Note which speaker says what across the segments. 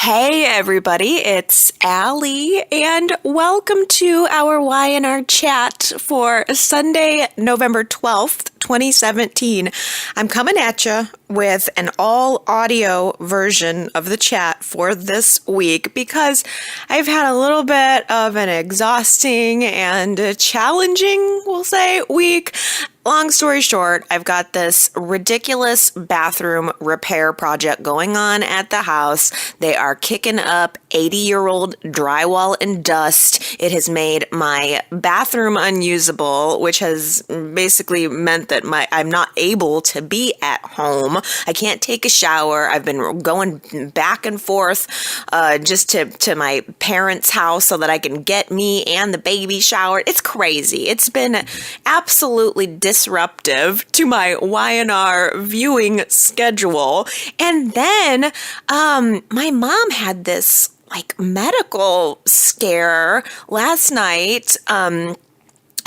Speaker 1: Hey everybody, it's Allie, and welcome to our Y&R chat for Sunday, November 12th, 2017. I'm coming at you with an all-audio version of the chat for this week because I've had a little bit of an exhausting and challenging, we'll say, week. Long story short, I've got this ridiculous bathroom repair project going on at the house. They are kicking up 80-year-old drywall and dust. It has made my bathroom unusable, which has basically meant that I'm not able to be at home. I can't take a shower. I've been going back and forth just to my parents' house so that I can get me and the baby showered. It's crazy. It's been absolutely disruptive to my Y&R viewing schedule. And then my mom had this medical scare last night.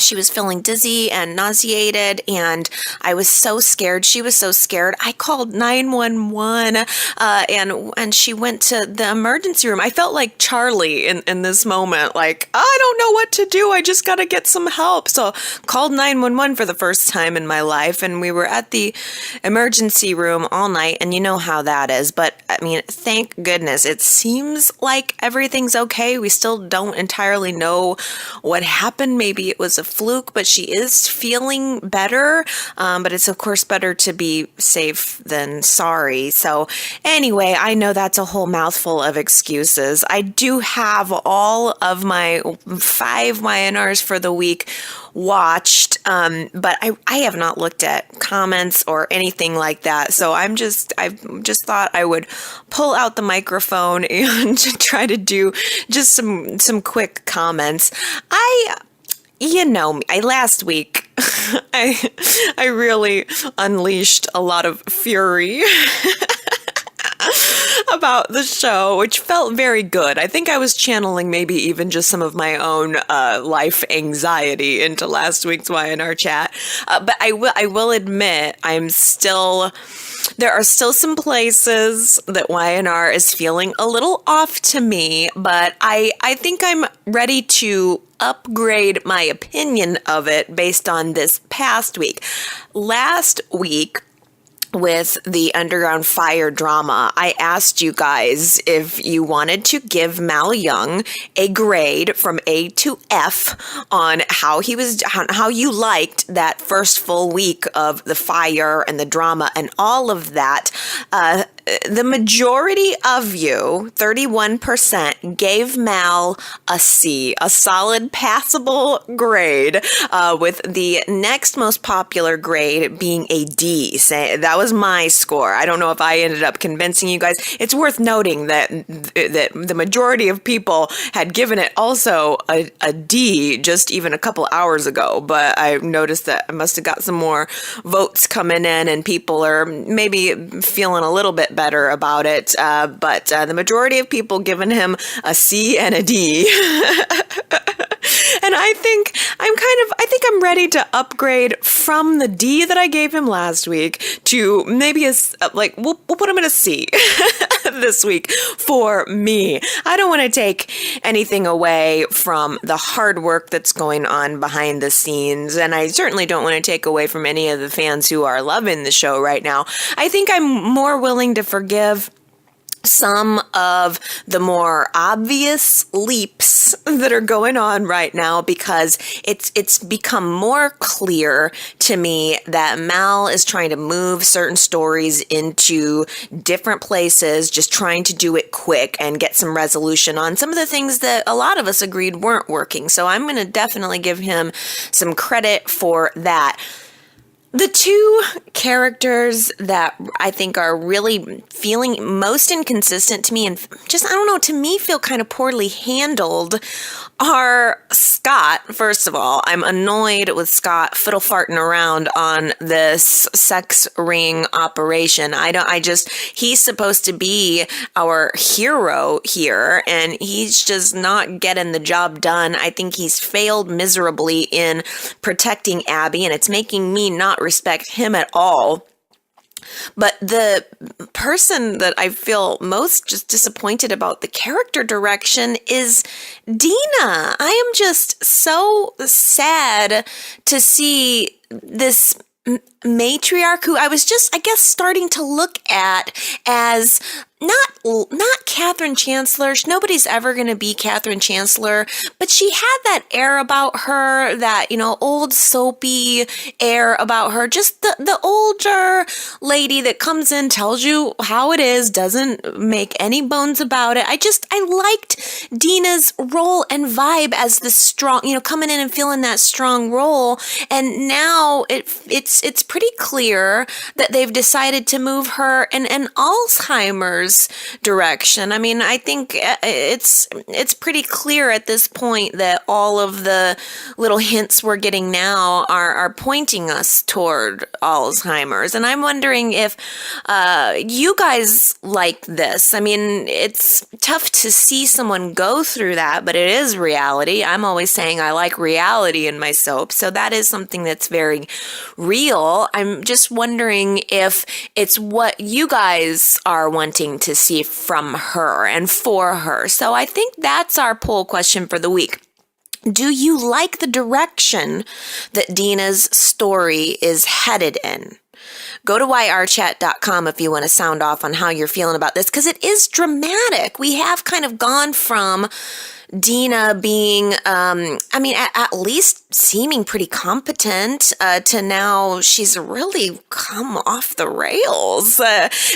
Speaker 1: She was feeling dizzy and nauseated, and I was so scared. She was so scared. I called 911, and she went to the emergency room. I felt like Charlie in this moment, like, I don't know what to do. I just got to get some help. So called 911 for the first time in my life, and we were at the emergency room all night, and you know how that is. But, I mean, thank goodness. It seems like everything's okay. We still don't entirely know what happened. Maybe it was a fluke, but she is feeling better. But it's of course better to be safe than sorry. So anyway, I know that's a whole mouthful of excuses. I do have all of my 5 Y&Rs for the week watched, but I have not looked at comments or anything like that. So I've just thought I would pull out the microphone and try to do just some quick comments. You know me. Last week, I really unleashed a lot of fury about the show, which felt very good. I think I was channeling maybe even just some of my own life anxiety into last week's Y&R chat. But I will admit, there are still some places that Y&R is feeling a little off to me, but I think I'm ready to upgrade my opinion of it based on this past week. Last week, with the underground fire drama, I asked you guys if you wanted to give Mal Young a grade from A to F on how you liked that first full week of the fire and the drama and all of that. The majority of you, 31%, gave Mal a C, a solid passable grade, with the next most popular grade being a D. That was my score. I don't know if I ended up convincing you guys. It's worth noting that the majority of people had given it also a D just even a couple hours ago, but I noticed that I must have got some more votes coming in and people are maybe feeling a little bit better about it, but the majority of people giving him a C and a D. And I think I'm ready to upgrade from the D that I gave him last week to maybe we'll put him in a C this week for me. I don't want to take anything away from the hard work that's going on behind the scenes, and I certainly don't want to take away from any of the fans who are loving the show right now. I think I'm more willing to forgive some of the more obvious leaps that are going on right now because it's become more clear to me that Mal is trying to move certain stories into different places, just trying to do it quick and get some resolution on some of the things that a lot of us agreed weren't working. So I'm going to definitely give him some credit for that. The 2 characters that I think are really feeling most inconsistent to me and just, I don't know, to me feel kind of poorly handled are Scott. First of all, I'm annoyed with Scott fiddle farting around on this sex ring operation. He's supposed to be our hero here and he's just not getting the job done. I think he's failed miserably in protecting Abby and it's making me not respect him at all. But the person that I feel most just disappointed about the character direction is Dina. I am just so sad to see this matriarch who I was just, I guess, starting to look at as not Catherine Chancellor. Nobody's ever going to be Catherine Chancellor, but she had that air about her, that, old soapy air about her. Just the older lady that comes in, tells you how it is, doesn't make any bones about it. I liked Dina's role and vibe as the strong, coming in and feeling that strong role. And now it's pretty clear that they've decided to move her in an Alzheimer's direction. I mean, I think it's pretty clear at this point that all of the little hints we're getting now are pointing us toward Alzheimer's. And I'm wondering if you guys like this. I mean, it's tough to see someone go through that, but it is reality. I'm always saying I like reality in my soap, so that is something that's very real. I'm just wondering if it's what you guys are wanting to see from her and for her. So I think that's our poll question for the week. Do you like the direction that Dina's story is headed in? Go to yrchat.com if you want to sound off on how you're feeling about this, because it is dramatic. We have kind of gone from Dina being, at least seeming pretty competent, to now she's really come off the rails.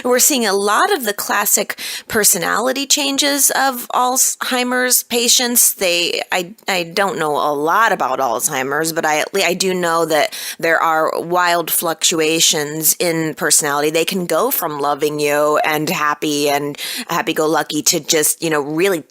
Speaker 1: We're seeing a lot of the classic personality changes of Alzheimer's patients. I don't know a lot about Alzheimer's, but I do know that there are wild fluctuations in personality. They can go from loving you and happy-go-lucky to just, really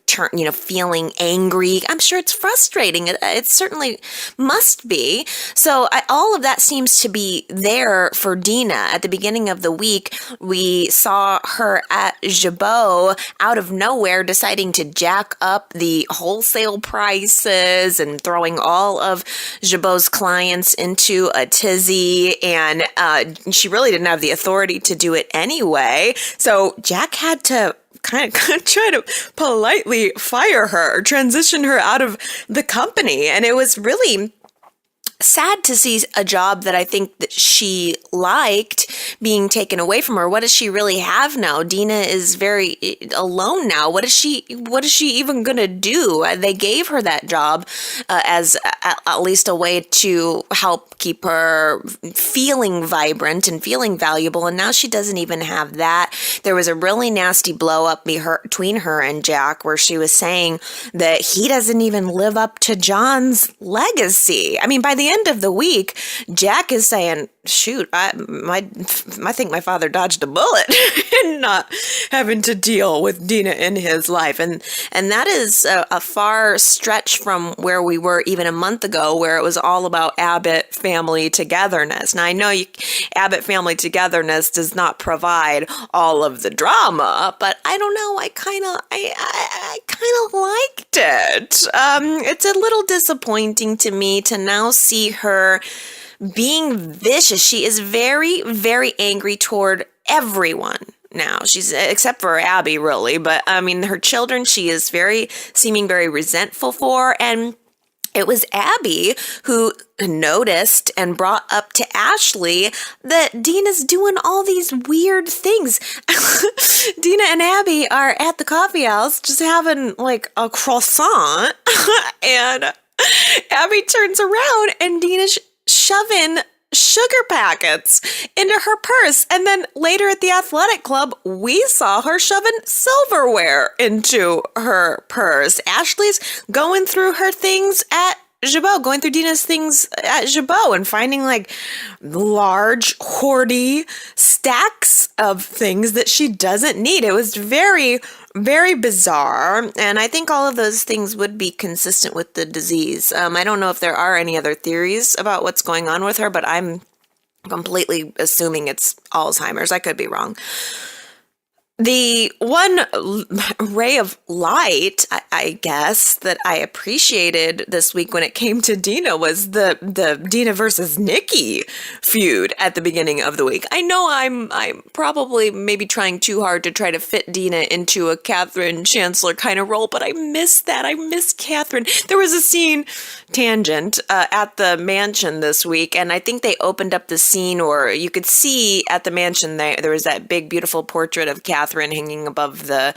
Speaker 1: feeling angry. I'm sure it's frustrating. It certainly must be. So all of that seems to be there for Dina. At the beginning of the week, we saw her at Jabot out of nowhere deciding to jack up the wholesale prices and throwing all of Jabot's clients into a tizzy. And she really didn't have the authority to do it anyway. So Jack had to kind of try to politely fire her, transition her out of the company. And it was really sad to see a job that I think that she liked being taken away from her. What does she really have now? Dina is very alone now. What is she even gonna do? They gave her that job as at least a way to help keep her feeling vibrant and feeling valuable, and now she doesn't even have that. There was a really nasty blow up between her and Jack, where she was saying that he doesn't even live up to John's legacy. I mean, by the end of the week, Jack is saying, shoot, I think my father dodged a bullet in not having to deal with Dina in his life. And that is a far stretch from where we were even a month ago, where it was all about Abbott family togetherness. Now, I know Abbott family togetherness does not provide all of the drama, but I don't know. I kind of liked it. It's a little disappointing to me to now see her being vicious. She is very, very angry toward everyone now. She's, except for Abby, really. But I mean, her children, she is seeming very resentful for. And it was Abby who noticed and brought up to Ashley that Dina's doing all these weird things. Dina and Abby are at the coffee house just having like a croissant, and Abby turns around and Dina's shoving sugar packets into her purse. And then later at the athletic club, we saw her shoving silverware into her purse. Ashley's going through her things at Jabot, going through Dina's things at Jabot and finding like large, hoardy stacks of things that she doesn't need. It was very, very bizarre. And I think all of those things would be consistent with the disease. I don't know if there are any other theories about what's going on with her, but I'm completely assuming it's Alzheimer's. I could be wrong. The one ray of light, I guess, that I appreciated this week when it came to Dina was the Dina versus Nikki feud at the beginning of the week. I know I'm probably maybe trying too hard to try to fit Dina into a Catherine Chancellor kind of role, but I miss that. I miss Catherine. There was a scene, tangent, at the mansion this week, and I think they opened up the scene, or you could see at the mansion there was that big, beautiful portrait of Catherine hanging above the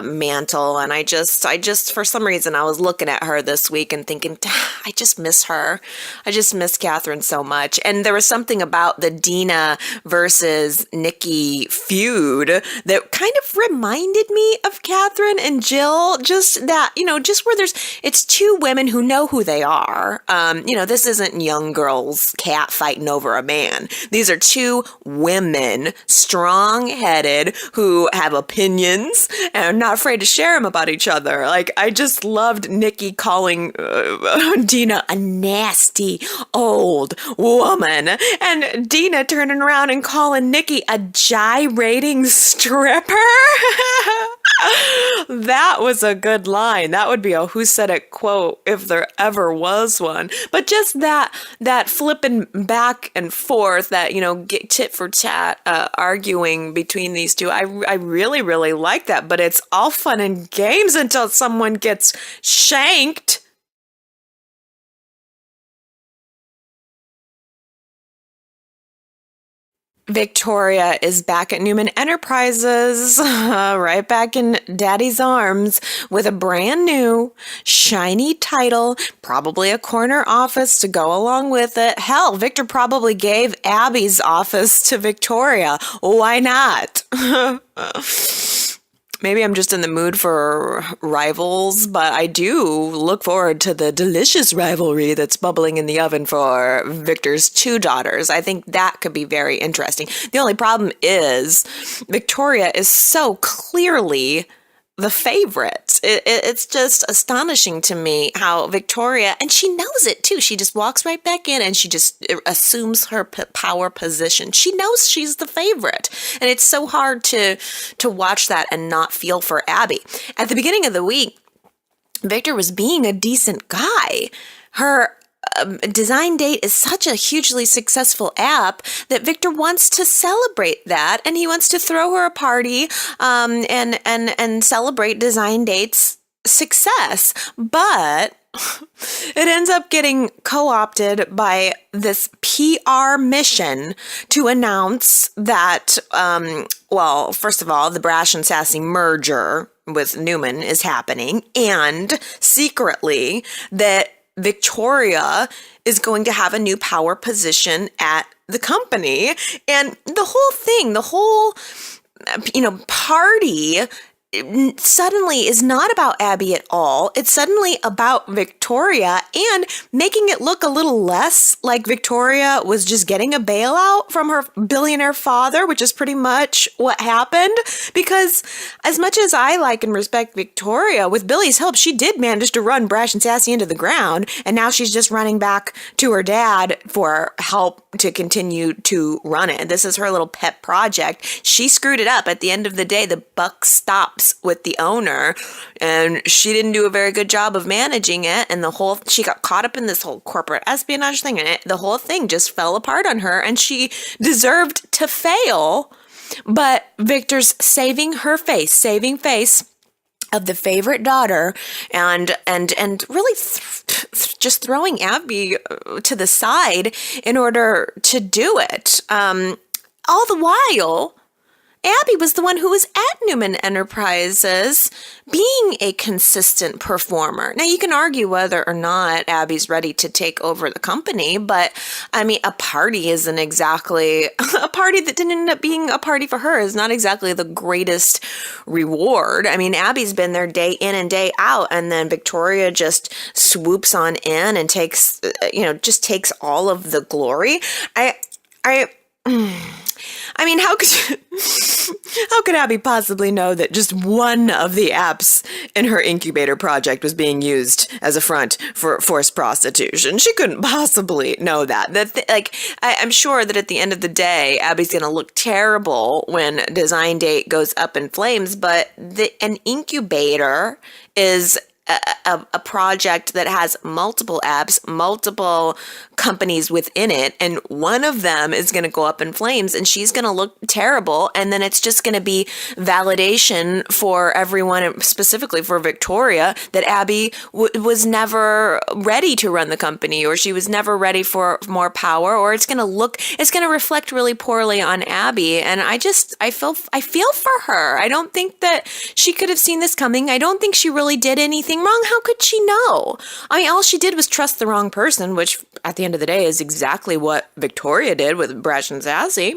Speaker 1: mantle, and I just for some reason I was looking at her this week and thinking, I just miss her. I just miss Catherine so much. And there was something about the Dina versus Nikki feud that kind of reminded me of Catherine and Jill. Just that, just where it's two women who know who they are. This isn't young girls cat fighting over a man. These are two women, strong-headed, who have opinions and are not afraid to share them about each other. Like, I just loved Nikki calling Dina a nasty old woman, and Dina turning around and calling Nikki a gyrating stripper. That was a good line. That would be a Who Said It quote if there ever was one. But just that flipping back and forth, that, get tit for tat arguing between these two, I really, really like that. But it's all fun and games until someone gets shanked. Victoria is back at Newman Enterprises, right back in Daddy's arms with a brand new, shiny title, probably a corner office to go along with it. Hell, Victor probably gave Abby's office to Victoria. Why not? Maybe I'm just in the mood for rivals, but I do look forward to the delicious rivalry that's bubbling in the oven for Victor's two daughters. I think that could be very interesting. The only problem is Victoria is so clearly the favorite. It's just astonishing to me how Victoria, and she knows it too, she just walks right back in and she just assumes her power position. She knows she's the favorite, and it's so hard to watch that and not feel for Abby. At the beginning of the week, Victor was being a decent guy. Her Design Date is such a hugely successful app that Victor wants to celebrate that, and he wants to throw her a party and celebrate Design Date's success. But it ends up getting co-opted by this PR mission to announce that, first of all, the Brash and Sassy merger with Newman is happening, and secretly that Victoria is going to have a new power position at the company. And the whole party suddenly is not about Abby at all. It's suddenly about Victoria, and making it look a little less like Victoria was just getting a bailout from her billionaire father, which is pretty much what happened. Because as much as I like and respect Victoria, with Billy's help, she did manage to run Brash and Sassy into the ground, and now she's just running back to her dad for help to continue to run it. This is her little pet project. She screwed it up. At the end of the day, the buck stops with the owner, and she didn't do a very good job of managing it, and she got caught up in this whole corporate espionage thing, and the whole thing just fell apart on her, and she deserved to fail. But Victor's saving face of the favorite daughter, and really just throwing Abby to the side in order to do it. All the while, Abby was the one who was at Newman Enterprises being a consistent performer. Now, you can argue whether or not Abby's ready to take over the company, but I mean, a party isn't exactly a party that didn't end up being a party for her is not exactly the greatest reward. I mean, Abby's been there day in and day out, and then Victoria just swoops on in and takes all of the glory. I mean, how could you, How could Abby possibly know that just one of the apps in her incubator project was being used as a front for forced prostitution? She couldn't possibly know that. I'm sure that at the end of the day, Abby's going to look terrible when Design Date goes up in flames, but an incubator is a project that has multiple apps, multiple companies within it, and one of them is going to go up in flames and she's going to look terrible, and then it's just going to be validation for everyone, specifically for Victoria, that Abby was never ready to run the company, or she was never ready for more power, or it's going to reflect really poorly on Abby. And I feel for her. I don't think that she could have seen this coming. I don't think she really did anything wrong. How could she know? I mean, all she did was trust the wrong person, which at the end of the day is exactly what Victoria did with Brash and Sassy.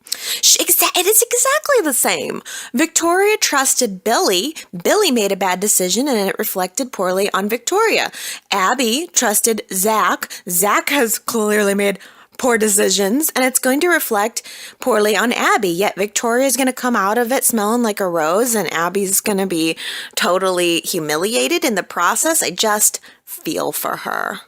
Speaker 1: It is exactly the same. Victoria trusted Billy. Billy made a bad decision and it reflected poorly on Victoria. Abby trusted Zack. Zack has clearly made poor decisions, and it's going to reflect poorly on Abby. Yet Victoria is going to come out of it smelling like a rose, and Abby's going to be totally humiliated in the process. I just feel for her.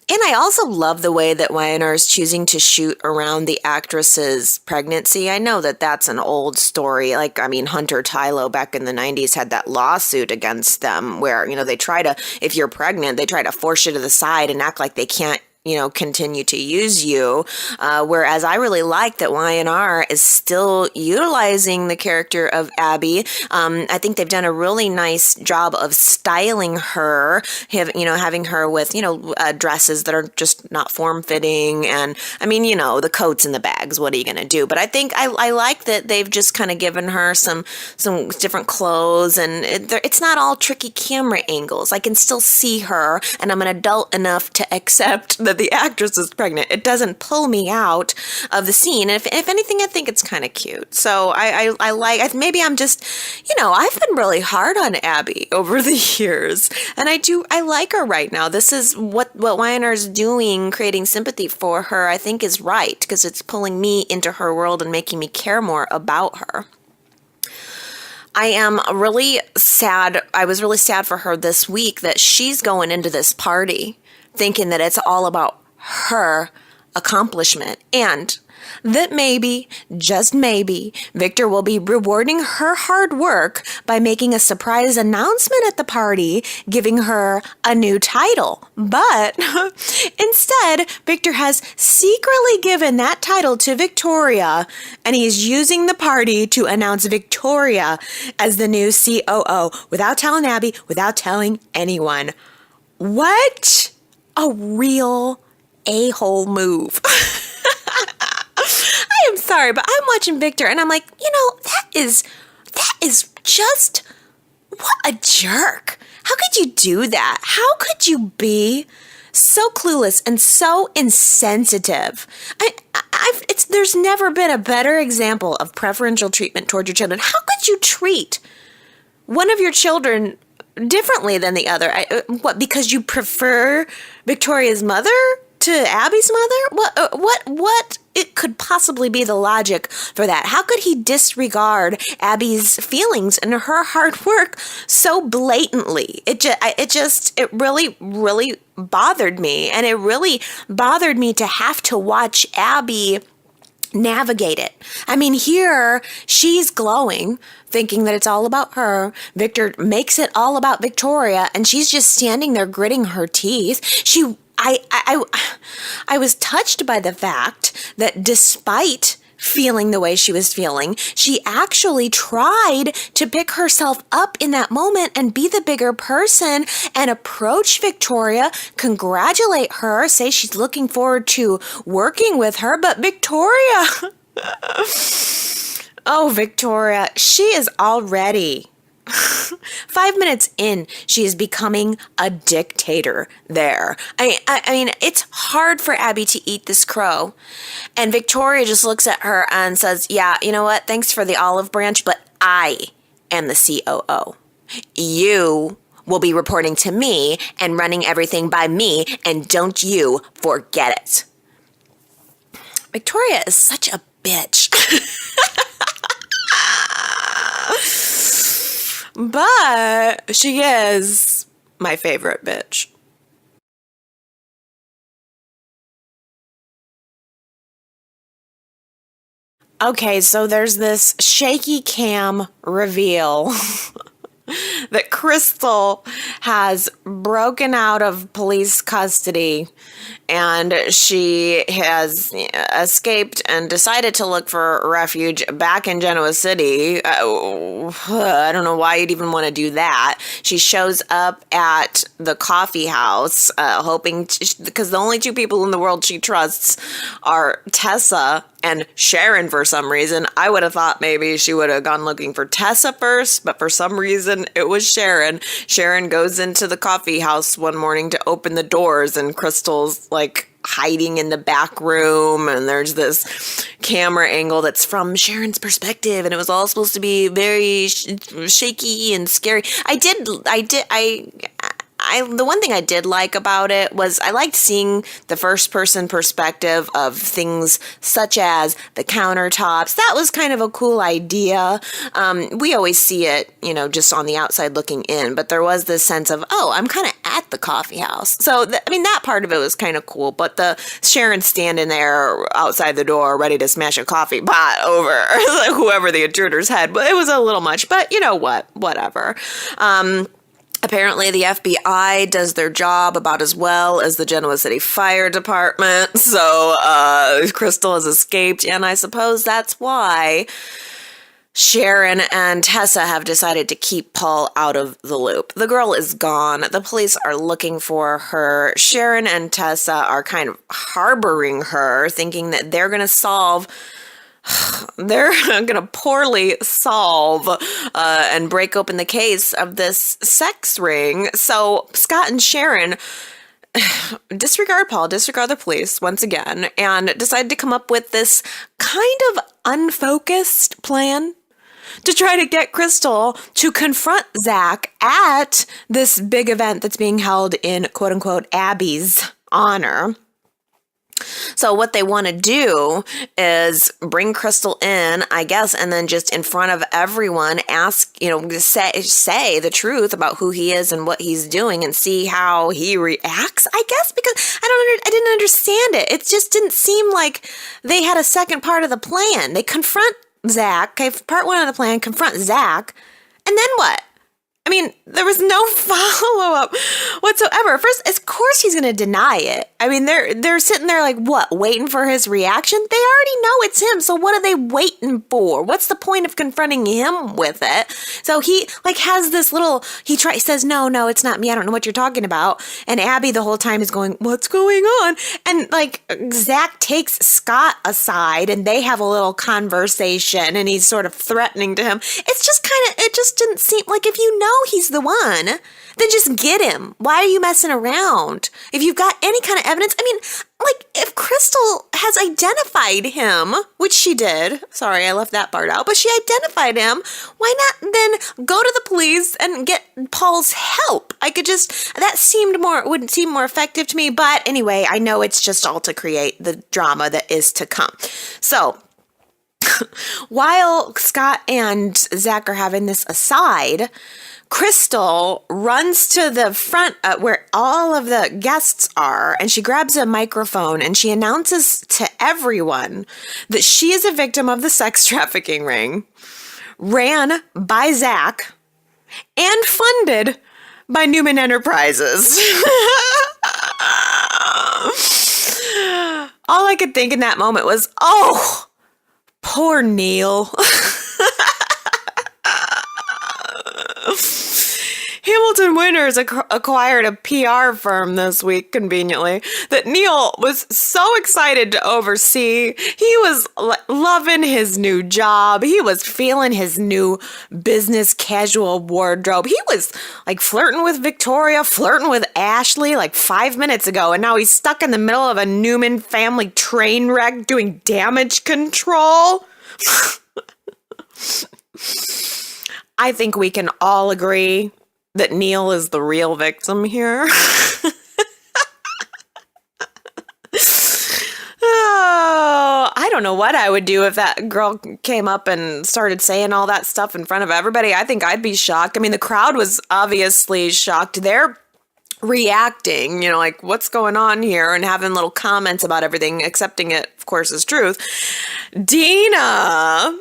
Speaker 1: And I also love the way that YNR is choosing to shoot around the actress's pregnancy. I know that that's an old story. Hunter Tylo back in the 90s had that lawsuit against them where, they try to, if you're pregnant, they try to force you to the side and act like they can't continue to use you. Whereas I really like that YNR is still utilizing the character of Abby. I think they've done a really nice job of styling her, having her with, dresses that are just not form-fitting. And the coats and the bags, what are you going to do? But I think I like that they've just kind of given her some different clothes, and it's not all tricky camera angles. I can still see her, and I'm an adult enough to accept that the actress is pregnant. It doesn't pull me out of the scene. And if anything, I think it's kind of cute. So I like, maybe I'm just, I've been really hard on Abby over the years. And I like her right now. This is what YNR's doing, creating sympathy for her, I think is right, because it's pulling me into her world and making me care more about her. I am really sad. I was really sad for her this week that she's going into this party thinking that it's all about her accomplishment, and that maybe, just maybe, Victor will be rewarding her hard work by making a surprise announcement at the party, giving her a new title. But instead, Victor has secretly given that title to Victoria, and he's using the party to announce Victoria as the new COO without telling Abby, without telling anyone. What a real a-hole move. I am sorry, but I'm watching Victor and I'm like, that is just, what a jerk. How could you do that? How could you be so clueless and so insensitive? There's never been a better example of preferential treatment toward your children. How could you treat one of your children differently than the other? What, because you prefer Victoria's mother to Abby's mother? What it could possibly be the logic for that? How could he disregard Abby's feelings and her hard work so blatantly? It really, really bothered me. And it really bothered me to have to watch Abby navigate it. Here she's glowing, thinking that it's all about her. Victor makes it all about Victoria, and she's just standing there gritting her teeth. I was touched by the fact that despite feeling the way she was feeling, she actually tried to pick herself up in that moment and be the bigger person and approach Victoria, congratulate her, say she's looking forward to working with her. But Victoria, oh, Victoria, she is already 5 minutes in, she is becoming a dictator there. It's hard for Abby to eat this crow. And Victoria just looks at her and says, yeah, you know what? Thanks for the olive branch, but I am the COO. You will be reporting to me and running everything by me, and don't you forget it. Victoria is such a bitch. But she is my favorite bitch. Okay, so there's this shaky cam reveal that Crystal has broken out of police custody and she has escaped and decided to look for refuge back in Genoa City. I don't know why you'd even want to do that. She shows up at the coffee house, hoping because the only two people in the world she trusts are Tessa and Sharon. For some reason, I would have thought maybe she would have gone looking for Tessa first, but for some reason it was Sharon. Sharon goes into the coffee house one morning to open the doors, and Crystal's like hiding in the back room, and there's this camera angle that's from Sharon's perspective, and it was all supposed to be very shaky and scary. The one thing I did like about it was I liked seeing the first person perspective of things such as the countertops. That was kind of a cool idea. We always see it, just on the outside looking in, but there was this sense of, oh, I'm kind of at the coffee house. So, that part of it was kind of cool, but the Sharon standing there outside the door ready to smash a coffee pot over whoever the intruder's head, but it was a little much, but you know what, whatever. Apparently, the FBI does their job about as well as the Genoa City Fire Department, so Crystal has escaped, and I suppose that's why Sharon and Tessa have decided to keep Paul out of the loop. The girl is gone. The police are looking for her. Sharon and Tessa are kind of harboring her, thinking that they're going to poorly solve and break open the case of this sex ring. So Scott and Sharon disregard Paul, disregard the police once again, and decide to come up with this kind of unfocused plan to try to get Crystal to confront Zack at this big event that's being held in quote-unquote Abby's honor. So what they want to do is bring Crystal in, I guess, and then just in front of everyone ask, say the truth about who he is and what he's doing and see how he reacts, I guess, because I didn't understand it. It just didn't seem like they had a second part of the plan. They confront Zack, part one of the plan, confront Zack, and then what? There was no follow-up whatsoever. First, of course he's going to deny it. They're sitting there like, what, waiting for his reaction? They already know it's him, so what are they waiting for? What's the point of confronting him with it? So he, has this little, he says, no, it's not me, I don't know what you're talking about. And Abby the whole time is going, what's going on? And, Zack takes Scott aside, and they have a little conversation, and he's sort of threatening to him. It's just it just didn't seem like, if you know he's the one, then just get him. Why are you messing around? If you've got any kind of evidence, if Crystal has identified him, which she did, sorry, I left that part out, but she identified him, why not then go to the police and get Paul's help? Would seem more effective to me, but anyway, I know it's just all to create the drama that is to come. So, while Scott and Zack are having this aside, Crystal runs to the front where all of the guests are, and she grabs a microphone and she announces to everyone that she is a victim of the sex trafficking ring, ran by Zack, and funded by Newman Enterprises. All I could think in that moment was, oh, poor Neil. Hamilton Winters acquired a PR firm this week, conveniently, that Neil was so excited to oversee. He was loving his new job. He was feeling his new business casual wardrobe. He was flirting with Victoria, flirting with Ashley 5 minutes ago, and now he's stuck in the middle of a Newman family train wreck doing damage control. I think we can all agree that Neil is the real victim here. Oh, I don't know what I would do if that girl came up and started saying all that stuff in front of everybody. I think I'd be shocked. I mean, the crowd was obviously shocked. They're reacting, like, what's going on here, and having little comments about everything, accepting it, of course, as truth. Dina.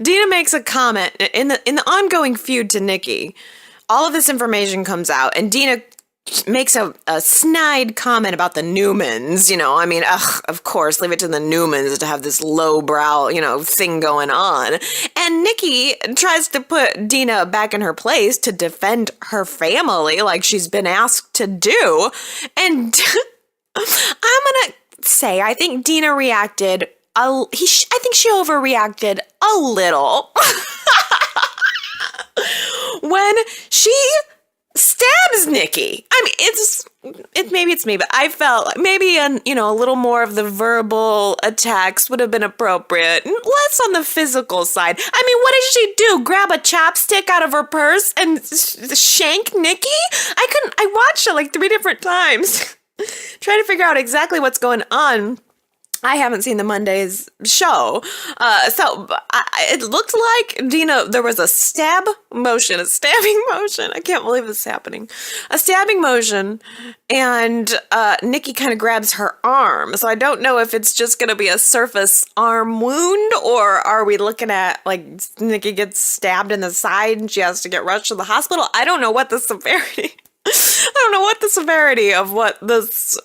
Speaker 1: Dina makes a comment in the ongoing feud to Nikki. All of this information comes out, and Dina makes a snide comment about the Newmans. I mean, of course, leave it to the Newmans to have this lowbrow, thing going on. And Nikki tries to put Dina back in her place to defend her family like she's been asked to do. And I'm going to say, I think Dina reacted, I think she overreacted a little when she stabs Nikki. I mean, maybe it's me, but I felt maybe a little more of the verbal attacks would have been appropriate, less on the physical side. I mean, what did she do? Grab a chapstick out of her purse and shank Nikki? I watched it like 3 different times, trying to figure out exactly what's going on. I haven't seen the Mondays show. So it looked like Dina, there was a stabbing motion. I can't believe this is happening. A stabbing motion, and Nikki kind of grabs her arm. So I don't know if it's just going to be a surface arm wound, or are we looking at, like, Nikki gets stabbed in the side and she has to get rushed to the hospital? I don't know what the severity of what this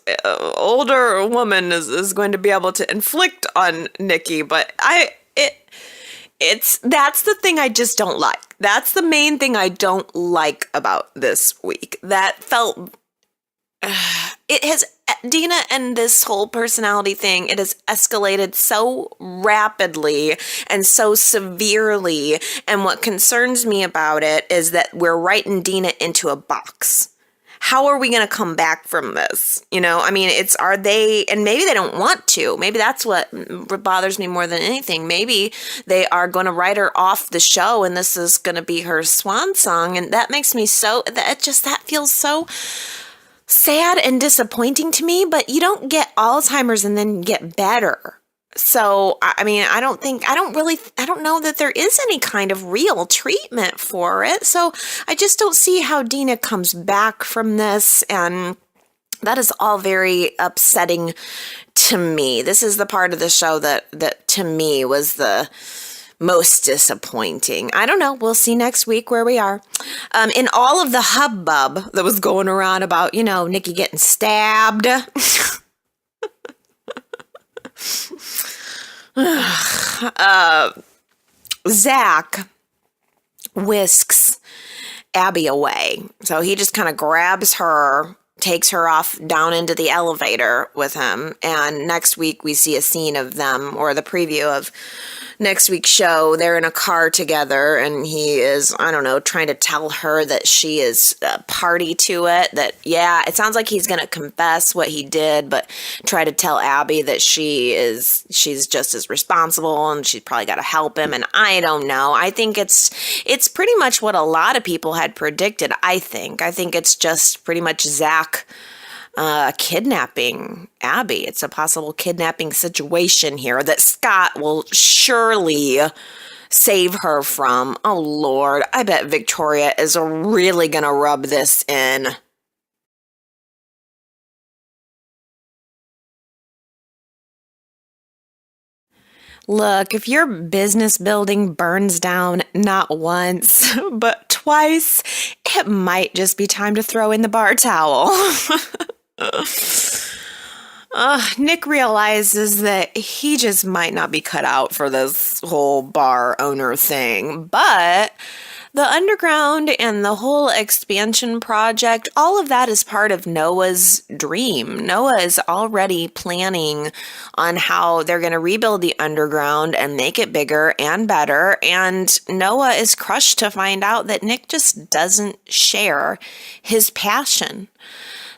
Speaker 1: older woman is going to be able to inflict on Nikki, but that's the thing I just don't like. That's the main thing I don't like about this week. That felt Dina and this whole personality thing, it has escalated so rapidly and so severely. And what concerns me about it is that we're writing Dina into a box. How are we going to come back from this? I mean, and maybe they don't want to. Maybe that's what bothers me more than anything. Maybe they are going to write her off the show and this is going to be her swan song. And that makes me that feels so sad and disappointing to me. But you don't get Alzheimer's and then get better. So, I mean, I don't know that there is any kind of real treatment for it. So I just don't see how Dina comes back from this. And that is all very upsetting to me. This is the part of the show that to me was the most disappointing. I don't know. We'll see next week where we are. In all of the hubbub that was going around about, Nikki getting stabbed. Zack whisks Abby away. So he just kind of grabs her, takes her off down into the elevator with him. And next week we see a scene of them, or the preview of next week's show. They're in a car together and he is, I don't know, trying to tell her that she is a party to it. That, yeah, it sounds like he's going to confess what he did, but try to tell Abby that she's just as responsible and she's probably got to help him. And I don't know. I think it's pretty much what a lot of people had predicted. I think it's just pretty much Zack kidnapping Abby. It's a possible kidnapping situation here that Scott will surely save her from. Oh, Lord. I bet Victoria is really going to rub this in. Look, if your business building burns down not once, but twice, it might just be time to throw in the bar towel. Nick realizes that he just might not be cut out for this whole bar owner thing, but the underground and the whole expansion project, all of that is part of Noah's dream. Noah is already planning on how they're going to rebuild the underground and make it bigger and better. And Noah is crushed to find out that Nick just doesn't share his passion.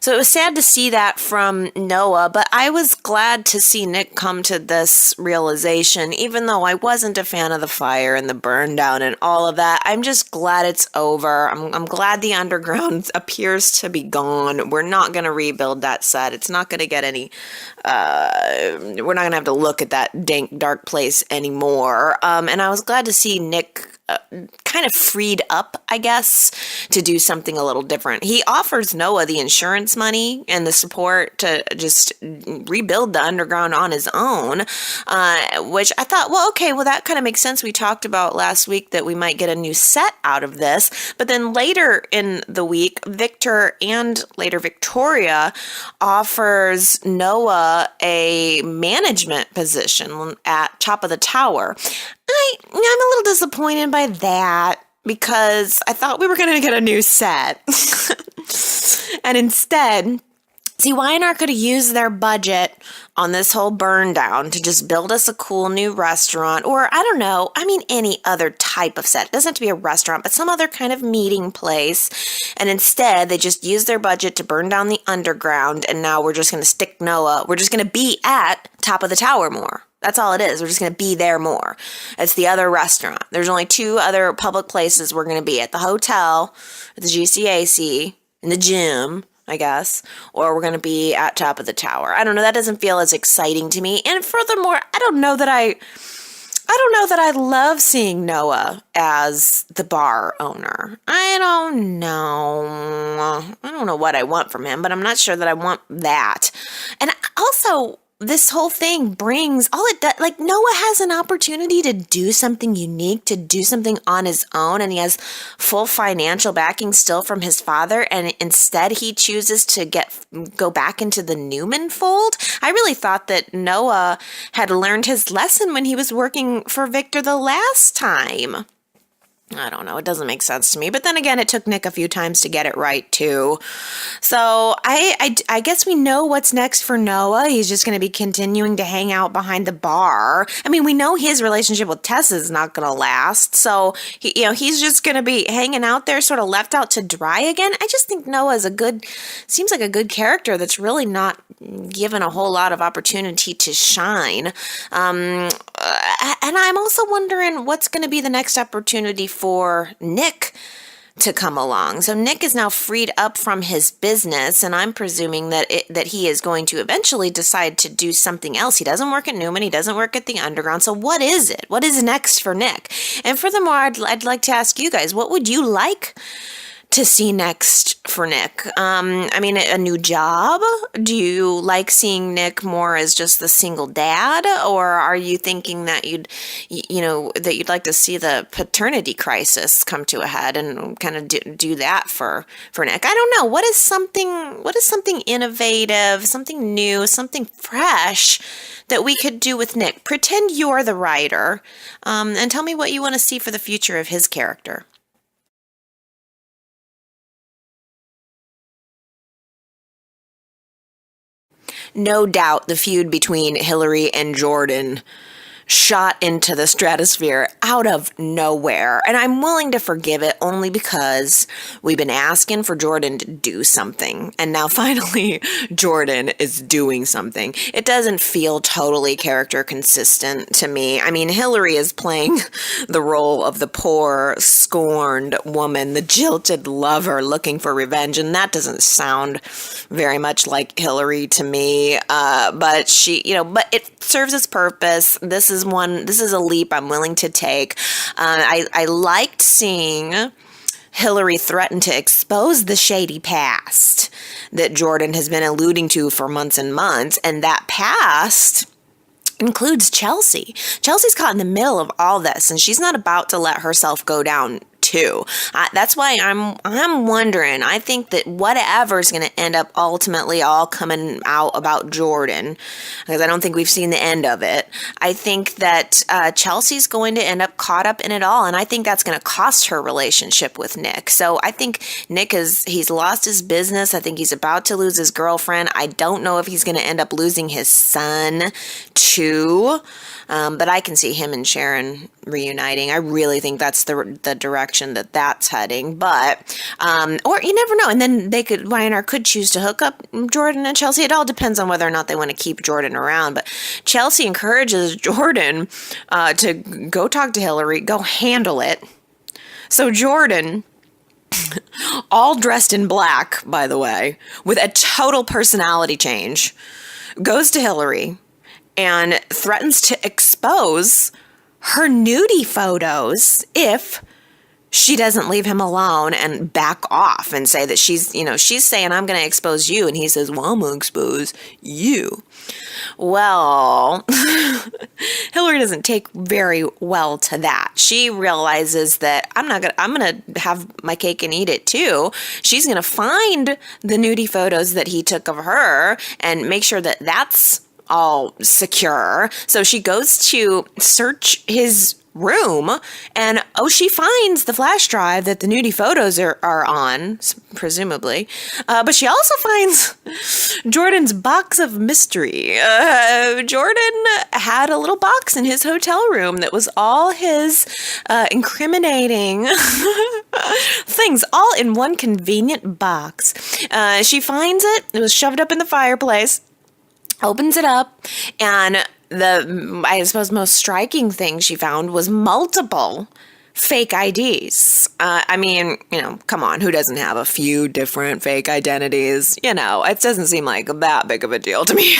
Speaker 1: So it was sad to see that from Noah, but I was glad to see Nick come to this realization, even though I wasn't a fan of the fire and the burn down and all of that. I'm just glad it's over. I'm glad the underground appears to be gone. We're not going to rebuild that set. It's not going to get any, we're not going to have to look at that dank, dark place anymore. And I was glad to see Nick kind of freed up, I guess, to do something a little different. He offers Noah the insurance money and the support to just rebuild the underground on his own, which I thought, well, okay, well, that kind of makes sense. We talked about last week that we might get a new set out of this. But then later in the week, Victor and later Victoria offers Noah a management position at top of the tower. I'm a little disappointed by that because I thought we were going to get a new set. And instead, see, Y&R could have used their budget on this whole burn down to just build us a cool new restaurant, or I don't know, any other type of set. It doesn't have to be a restaurant, but some other kind of meeting place. And instead, they just used their budget to burn down the underground, and now we're just going to stick Noah. We're just going to be at top of the tower more. That's all it is. We're just going to be there more. It's the other restaurant. There's only 2 other public places we're going to be: at the hotel, at the GCAC, in the gym, I guess, or we're going to be at top of the tower. I don't know. That doesn't feel as exciting to me. And furthermore, I don't know that I love seeing Noah as the bar owner. I don't know what I want from him, but I'm not sure that I want that. And also, this whole thing brings all it does, like, Noah has an opportunity to do something unique, to do something on his own, and he has full financial backing still from his father, and instead he chooses to go back into the Newman fold. I really thought that Noah had learned his lesson when he was working for Victor the last time. I don't know. It doesn't make sense to me. But then again, it took Nick a few times to get it right, too. So I guess we know what's next for Noah. He's just going to be continuing to hang out behind the bar. We know his relationship with Tessa is not going to last. So, he's just going to be hanging out there, sort of left out to dry again. I just think Noah seems like a good character that's really not given a whole lot of opportunity to shine. And I'm also wondering what's going to be the next opportunity for Nick to come along. So Nick is now freed up from his business, and I'm presuming that he is going to eventually decide to do something else. He doesn't work at Newman. He doesn't work at the Underground. So what is it? What is next for Nick? And furthermore, I'd like to ask you guys, what would you like to see next for Nick? A new job? Do you like seeing Nick more as just the single dad, or are you thinking that you'd like to see the paternity crisis come to a head and kind of do that for Nick? I don't know. What is something innovative, something new, something fresh that we could do with Nick? Pretend you're the writer, and tell me what you want to see for the future of his character. No doubt the feud between Hillary and Jordan shot into the stratosphere out of nowhere. And I'm willing to forgive it only because we've been asking for Jordan to do something. And now finally, Jordan is doing something. It doesn't feel totally character consistent to me. Hillary is playing the role of the poor, scorned woman, the jilted lover looking for revenge. And that doesn't sound very much like Hillary to me. But but it serves its purpose. This is a leap I'm willing to take. I liked seeing Hillary threaten to expose the shady past that Jordan has been alluding to for months and months, and that past includes Chelsea. Chelsea's caught in the middle of all this, and she's not about to let herself go down too. That's why I'm wondering. I think that whatever's going to end up ultimately all coming out about Jordan, because I don't think we've seen the end of it. I think that Chelsea's going to end up caught up in it all, and I think that's going to cost her relationship with Nick. So I think he's lost his business. I think he's about to lose his girlfriend. I don't know if he's going to end up losing his son too. But I can see him and Sharon reuniting. I really think that's the direction direction that that's heading, but, or you never know. And then Y&R could choose to hook up Jordan and Chelsea. It all depends on whether or not they want to keep Jordan around. But Chelsea encourages Jordan to go talk to Hillary, go handle it. So Jordan, all dressed in black, by the way, with a total personality change, goes to Hillary and threatens to expose her nudie photos if she doesn't leave him alone and back off and say that she's saying, I'm going to expose you. And he says, well, I'm going to expose you. Well, Hillary doesn't take very well to that. She realizes that I'm going to have my cake and eat it too. She's going to find the nudie photos that he took of her and make sure that that's all secure. So she goes to search his room and she finds the flash drive that the nudie photos are on, presumably, but she also finds Jordan's box of mystery. Jordan had a little box in his hotel room that was all his incriminating things, all in one convenient box. She finds it was shoved up in the fireplace, opens it up, and I suppose most striking thing she found was multiple fake IDs. I mean, come on, who doesn't have a few different fake identities? It doesn't seem like that big of a deal to me.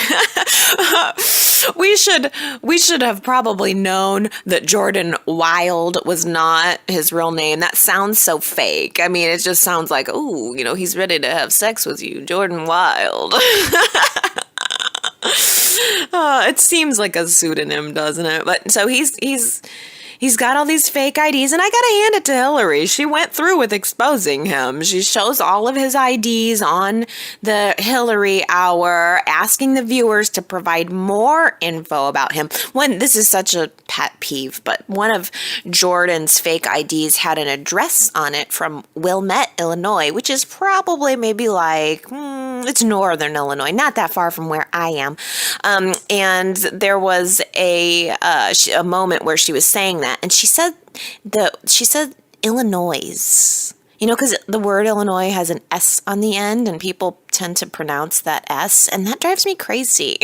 Speaker 1: We should have probably known that Jordan Wilde was not his real name. That sounds so fake. I mean, it just sounds like, ooh, he's ready to have sex with you, Jordan Wilde. It seems like a pseudonym, doesn't it? But so he's got all these fake IDs, and I gotta hand it to Hillary. She went through with exposing him. She shows all of his IDs on the Hillary Hour, asking the viewers to provide more info about him. This is such a pet peeve, but one of Jordan's fake IDs had an address on it from Wilmette, Illinois, which is probably maybe like, it's northern Illinois, not that far from where I am. And there was a moment where she was saying that, and she said Illinois, because the word Illinois has an S on the end, and people tend to pronounce that S, and that drives me crazy.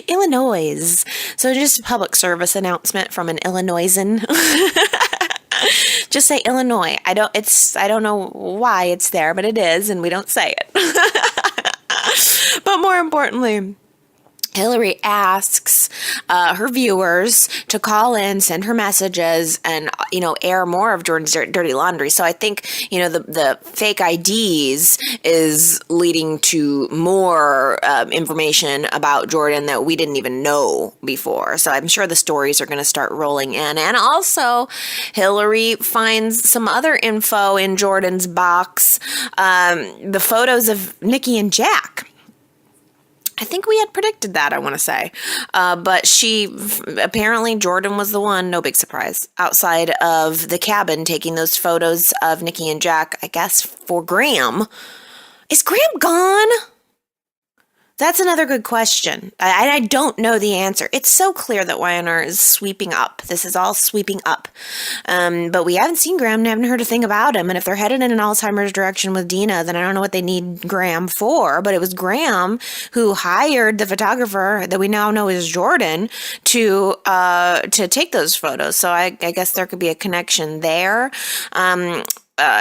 Speaker 1: Illinois. So just a public service announcement from an Illinoisan. Just say Illinois. I don't know why it's there, but it is, and we don't say it. But more importantly, Hillary asks her viewers to call in, send her messages, and, air more of Jordan's dirty laundry. So I think, the fake IDs is leading to more information about Jordan that we didn't even know before. So I'm sure the stories are going to start rolling in. And also, Hillary finds some info in Jordan's box, the photos of Nikki and Jack. I think we had predicted that, I want to say. But apparently Jordan was the one, no big surprise, outside of the cabin taking those photos of Nikki and Jack, I guess, for Graham. Is Graham gone? That's another good question. I don't know the answer. It's so clear that Y&R is sweeping up. This is all sweeping up. But we haven't seen Graham and haven't heard a thing about him. And if they're headed in an Alzheimer's direction with Dina, then I don't know what they need Graham for. But it was Graham who hired the photographer that we now know is Jordan to take those photos. So I guess there could be a connection there.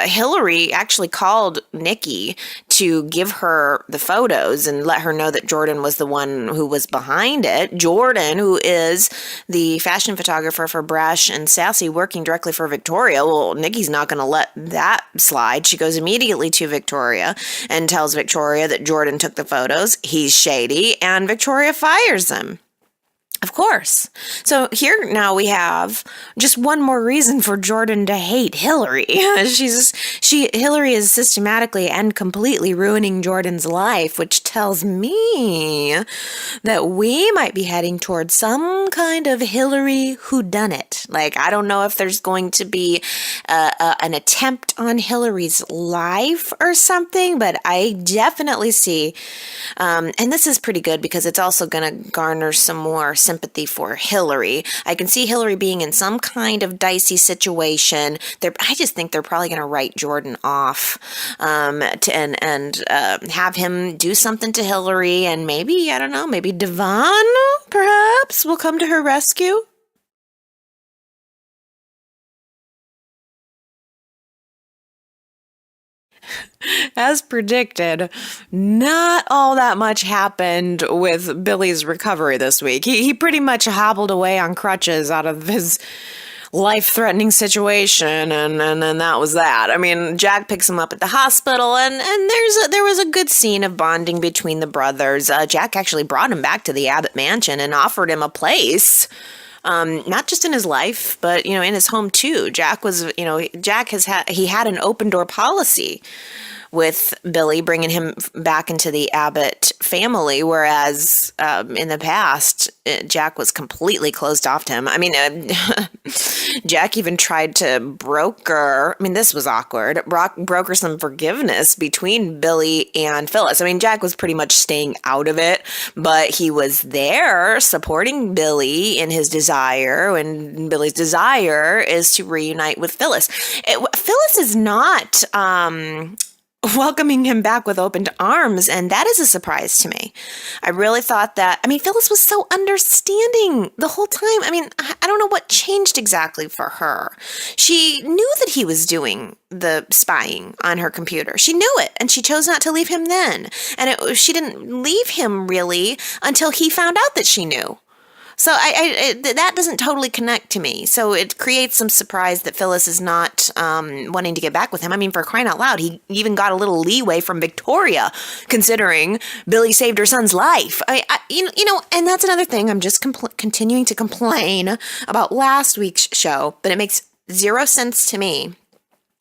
Speaker 1: Hillary actually called Nikki to give her the photos and let her know that Jordan was the one who was behind it. Jordan, who is the fashion photographer for Brash and Sassy, working directly for Victoria. Well, Nikki's not going to let that slide. She goes immediately to Victoria and tells Victoria that Jordan took the photos. He's shady, and Victoria fires him. Of course. So here now we have just one more reason for Jordan to hate Hillary. Hillary is systematically and completely ruining Jordan's life, which tells me that we might be heading towards some kind of Hillary whodunit. Like, I don't know if there's going to be an attempt on Hillary's life or something, but I definitely see, and this is pretty good because it's also going to garner some more sympathy for Hillary. I can see Hillary being in some kind of dicey situation. I just think they're probably going to write Jordan off, and have him do something to Hillary, and maybe, I don't know, maybe Devon perhaps will come to her rescue. As predicted, not all that much happened with Billy's recovery this week. He pretty much hobbled away on crutches out of his life-threatening situation, and then that was that. I mean, Jack picks him up at the hospital, and there was a good scene of bonding between the brothers. Jack actually brought him back to the Abbott mansion and offered him a place. Not just in his life, but, in his home too. Jack had an open door policy with Billy, bringing him back into the Abbott family, whereas in the past, Jack was completely closed off to him. I mean, Jack even tried to broker, this was awkward, broker some forgiveness between Billy and Phyllis. I mean, Jack was pretty much staying out of it, but he was there supporting Billy in his desire, and Billy's desire is to reunite with Phyllis. Phyllis is not welcoming him back with open arms, and that is a surprise to me. I really thought that, Phyllis was so understanding the whole time. I don't know what changed exactly for her. She knew that he was doing the spying on her computer. She knew it, and she chose not to leave him then. And she didn't leave him really until he found out that she knew. So that doesn't totally connect to me. So it creates some surprise that Phyllis is not wanting to get back with him. For crying out loud, he even got a little leeway from Victoria, considering Billy saved her son's life. And that's another thing. I'm just continuing to complain about last week's show, but it makes zero sense to me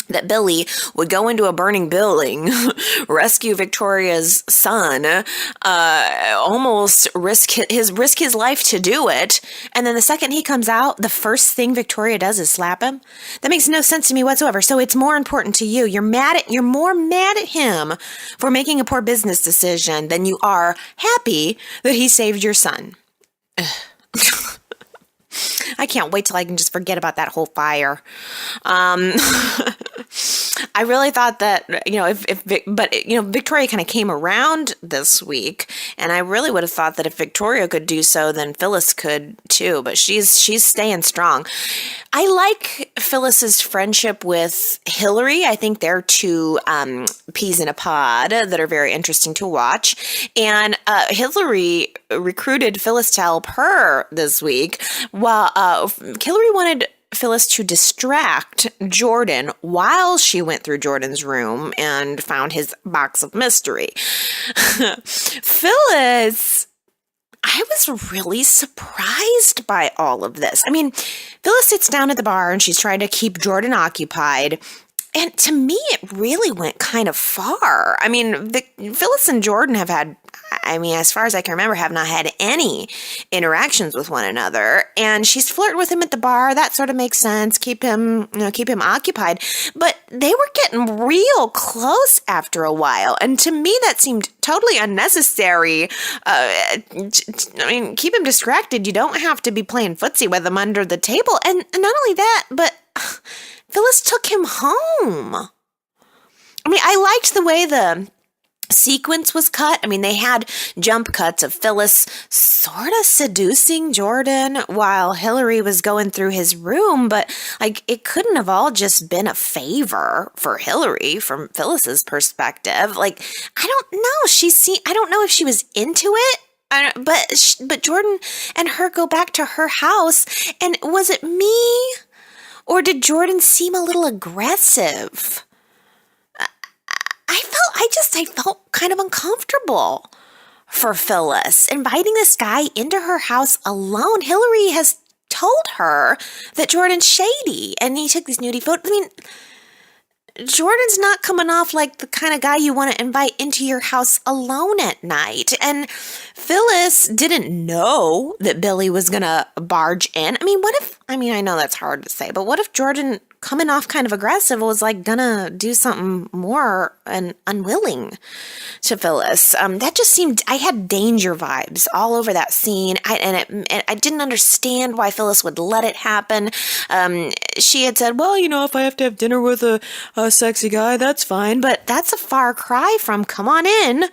Speaker 1: that Billy would go into a burning building, rescue Victoria's son, almost risk his life to do it, and then the second he comes out, the first thing Victoria does is slap him. That makes no sense to me whatsoever. So it's more important to you. You're more mad at him for making a poor business decision than you are happy that he saved your son. I can't wait till I can just forget about that whole fire. I really thought that, Victoria kind of came around this week, and I really would have thought that if Victoria could do so, then Phyllis could too, but she's staying strong. I like Phyllis's friendship with Hillary. I think they're two peas in a pod that are very interesting to watch. And Hillary recruited Phyllis to help her this week, while Hillary wanted Phyllis to distract Jordan while she went through Jordan's room and found his box of mystery. Phyllis, I was really surprised by all of this. Phyllis sits down at the bar and she's trying to keep Jordan occupied. And to me, it really went kind of far. Phyllis and Jordan have had, as far as I can remember, have not had any interactions with one another. And she's flirting with him at the bar. That sort of makes sense. Keep him occupied. But they were getting real close after a while. And to me, that seemed totally unnecessary. Keep him distracted. You don't have to be playing footsie with him under the table. And not only that, but Phyllis took him home. I liked the way the sequence was cut. They had jump cuts of Phyllis sort of seducing Jordan while Hillary was going through his room, but it couldn't have all just been a favor for Hillary from Phyllis's perspective. I don't know. I don't know if she was into it. But Jordan and her go back to her house, and was it me? Or did Jordan seem a little aggressive? I felt kind of uncomfortable for Phyllis. Inviting this guy into her house alone. Hillary has told her that Jordan's shady, and he took these nudie photos. Jordan's not coming off like the kind of guy you want to invite into your house alone at night. And Phyllis didn't know that Billy was going to barge in. What if, I know that's hard to say, but what if Jordan coming off kind of aggressive, was like gonna do something more and unwilling to Phyllis. That just seemed, I had danger vibes all over that scene. I didn't understand why Phyllis would let it happen. She had said, well, if I have to have dinner with a sexy guy, that's fine. But that's a far cry from come on in.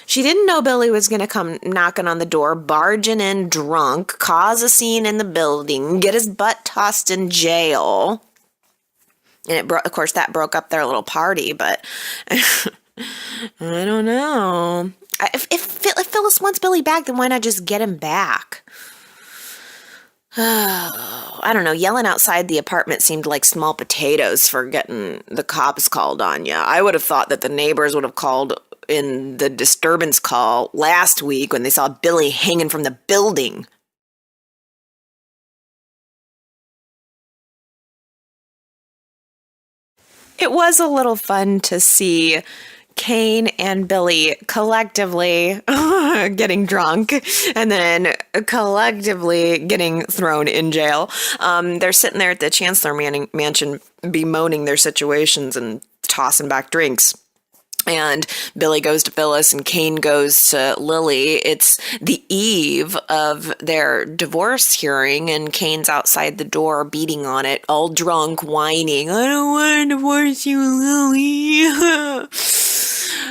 Speaker 1: She didn't know Billy was going to come knocking on the door, barging in drunk, cause a scene in the building, get his butt tossed in jail. And of course, that broke up their little party, but I don't know. If Phyllis wants Billy back, then why not just get him back? Oh, I don't know. Yelling outside the apartment seemed like small potatoes for getting the cops called on you. I would have thought that the neighbors would have called in the disturbance call last week when they saw Billy hanging from the building. It was a little fun to see Kane and Billy collectively getting drunk and then collectively getting thrown in jail. They're sitting there at the Chancellor Mansion bemoaning their situations and tossing back drinks. And Billy goes to Phyllis and Kane goes to Lily. It's the eve of their divorce hearing, and Kane's outside the door beating on it, all drunk, whining, I don't want to divorce you, Lily.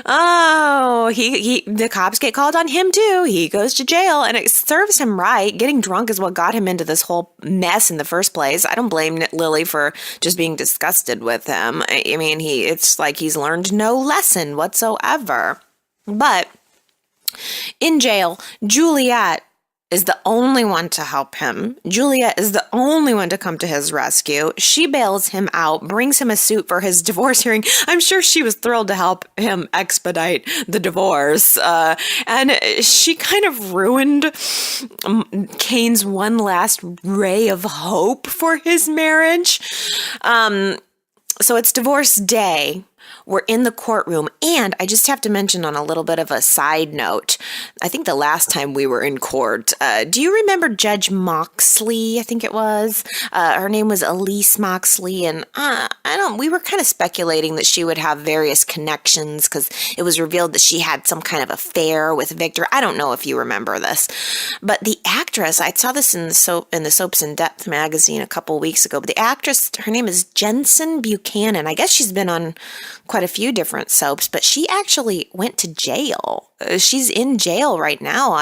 Speaker 1: Oh, the cops get called on him too. He goes to jail, and it serves him right. Getting drunk is what got him into this whole mess in the first place. I don't blame Lily for just being disgusted with him. I mean, it's like he's learned no lesson whatsoever. But in jail, Juliet is the only one to help him. Juliet is the only one to come to his rescue. She bails him out, brings him a suit for his divorce hearing. I'm sure she was thrilled to help him expedite the divorce. And she kind of ruined Kane's one last ray of hope for his marriage. So it's divorce day. We're in the courtroom, and I just have to mention on a little bit of a side note, I think the last time we were in court, do you remember Judge Moxley? I think it was. Her name was Elise Moxley, and we were kind of speculating that she would have various connections because it was revealed that she had some kind of affair with Victor. I don't know if you remember this, but the actress, I saw this in the Soaps in Depth magazine a couple weeks ago, but the actress, her name is Jensen Buchanan. I guess she's been on quite a few different soaps, but she actually went to jail. She's in jail right now.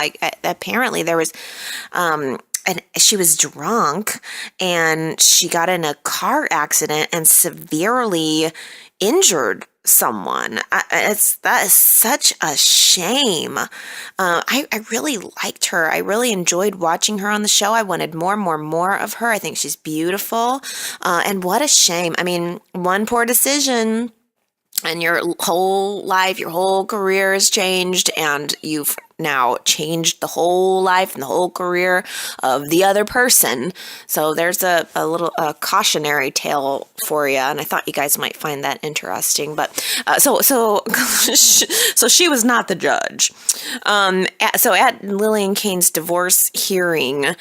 Speaker 1: Apparently there was, and she was drunk and she got in a car accident and severely injured someone. That is such a shame. I really liked her. I really enjoyed watching her on the show. I wanted more of her. I think she's beautiful. And what a shame. I mean, one poor decision and your whole life, your whole career has changed, and you've now changed the whole life and the whole career of the other person. So there's a little cautionary tale for you, and I thought you guys might find that interesting. But so she was not the judge. So at Lily and Kane's divorce hearing,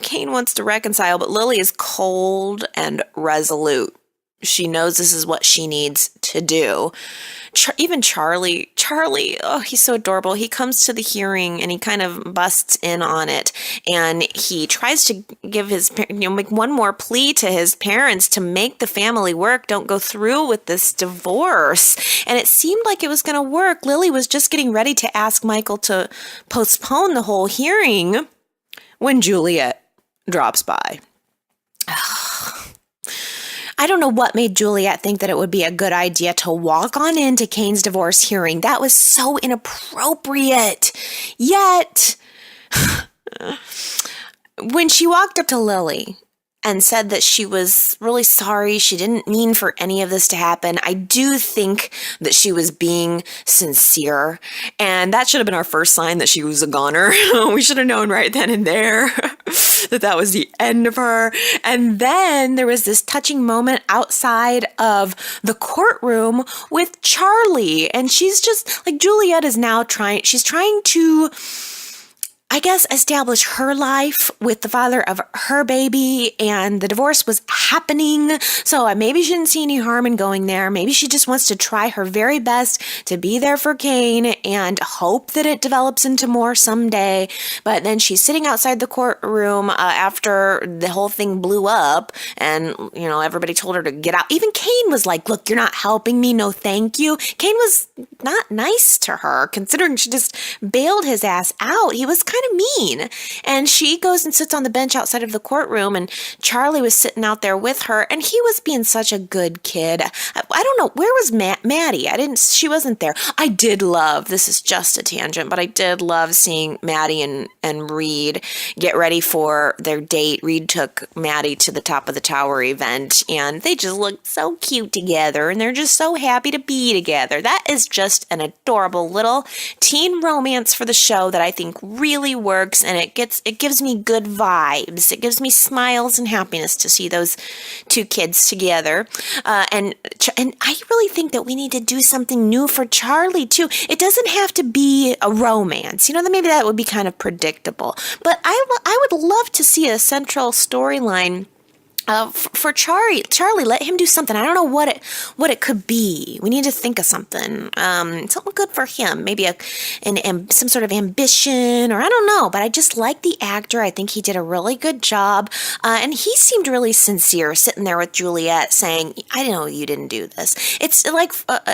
Speaker 1: Kane wants to reconcile, but Lily is cold and resolute. She knows this is what she needs to do. Even Charlie, oh, he's so adorable. He comes to the hearing and he kind of busts in on it. And he tries to give make one more plea to his parents to make the family work. Don't go through with this divorce. And it seemed like it was going to work. Lily was just getting ready to ask Michael to postpone the whole hearing when Juliet drops by. I don't know what made Juliet think that it would be a good idea to walk on into Kane's divorce hearing. That was so inappropriate. Yet, when she walked up to Lily and said that she was really sorry, she didn't mean for any of this to happen, I do think that she was being sincere. And that should have been our first sign that she was a goner. We should have known right then and there that was the end of her. And then there was this touching moment outside of the courtroom with Charlie. And she's just like, Juliet is now trying to I guess, establish her life with the father of her baby, and the divorce was happening. So maybe she didn't see any harm in going there. Maybe she just wants to try her very best to be there for Kane and hope that it develops into more someday. But then she's sitting outside the courtroom after the whole thing blew up, and, everybody told her to get out. Even Kane was like, look, you're not helping me. No, thank you. Kane was not nice to her, considering she just bailed his ass out. He was kind of mean. And she goes and sits on the bench outside of the courtroom, and Charlie was sitting out there with her, and he was being such a good kid. I don't know, where was Maddie? She wasn't there. I did love, this is just a tangent, but I did love seeing Maddie and Reed get ready for their date. Reed took Maddie to the top of the tower event, and they just looked so cute together, and they're just so happy to be together. That is just an adorable little teen romance for the show that I think really works, and it gives me good vibes. It gives me smiles and happiness to see those two kids together. And I really think that we need to do something new for Charlie too. It doesn't have to be a romance. Maybe that would be kind of predictable. But I would love to see a central storyline for Charlie. Let him do something. I don't know what it could be. We need to think of something. Something good for him. Maybe some sort of ambition, or I don't know. But I just like the actor. I think he did a really good job. And he seemed really sincere, sitting there with Juliet, saying, "I know you didn't do this." It's like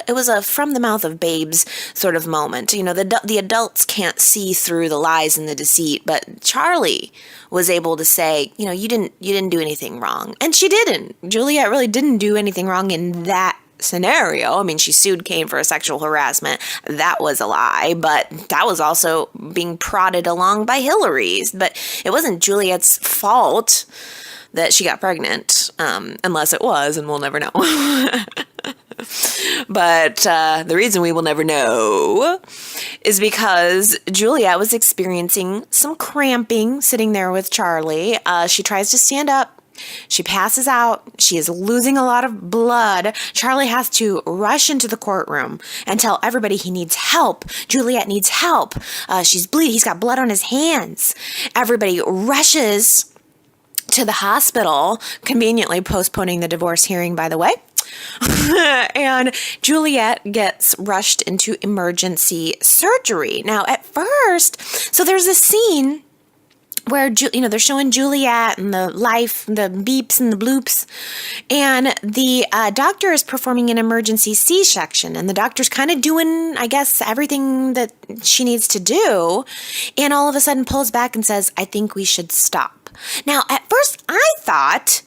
Speaker 1: it was a from the mouth of babes sort of moment. The adults can't see through the lies and the deceit, but Charlie was able to say, you didn't do anything wrong. And she didn't. Juliet really didn't do anything wrong in that scenario. I mean, she sued Kane for sexual harassment. That was a lie, but that was also being prodded along by Hillary's. But it wasn't Juliet's fault that she got pregnant, unless it was, and we'll never know. But the reason we will never know is because Juliet was experiencing some cramping sitting there with Charlie. She tries to stand up. She passes out. She is losing a lot of blood. Charlie has to rush into the courtroom and tell everybody he needs help. Juliet needs help. She's bleeding. He's got blood on his hands. Everybody rushes to the hospital, conveniently postponing the divorce hearing, by the way. And Juliet gets rushed into emergency surgery. Now, at first, so there's a scene where, they're showing Juliet and the life, the beeps and the bloops, and the doctor is performing an emergency C-section, and the doctor's kind of doing, I guess, everything that she needs to do, and all of a sudden pulls back and says, "I think we should stop." Now, at first, I thought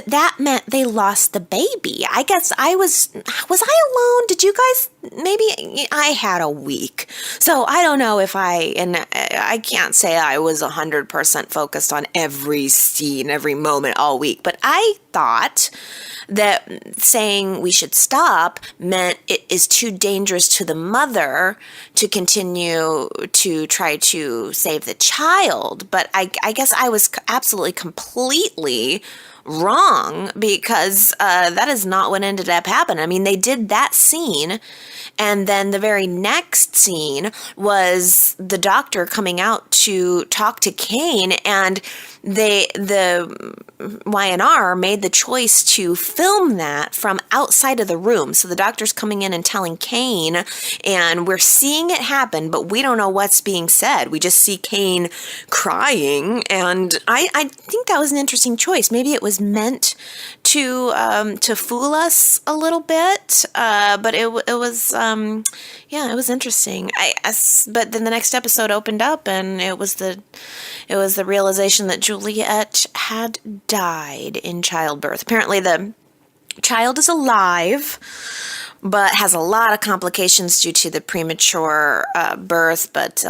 Speaker 1: that meant they lost the baby. I guess was I alone? Did you guys, maybe I had a week. So I don't know if I can't say I was 100% focused on every scene, every moment all week, but I thought that saying we should stop meant it is too dangerous to the mother to continue to try to save the child. But I guess I was absolutely, completely wrong, because that is not what ended up happening. I mean, they did that scene, and then the very next scene was the doctor coming out to talk to Kane, and the Y&R made the choice to film that from outside of the room. So the doctor's coming in and telling Kane, and we're seeing it happen, but we don't know what's being said. We just see Kane crying, and I think that was an interesting choice. Maybe it was meant to fool us a little bit, but it was it was interesting. But then the next episode opened up, and it was the realization that Juliet had died in childbirth. Apparently the child is alive, but has a lot of complications due to the premature birth, but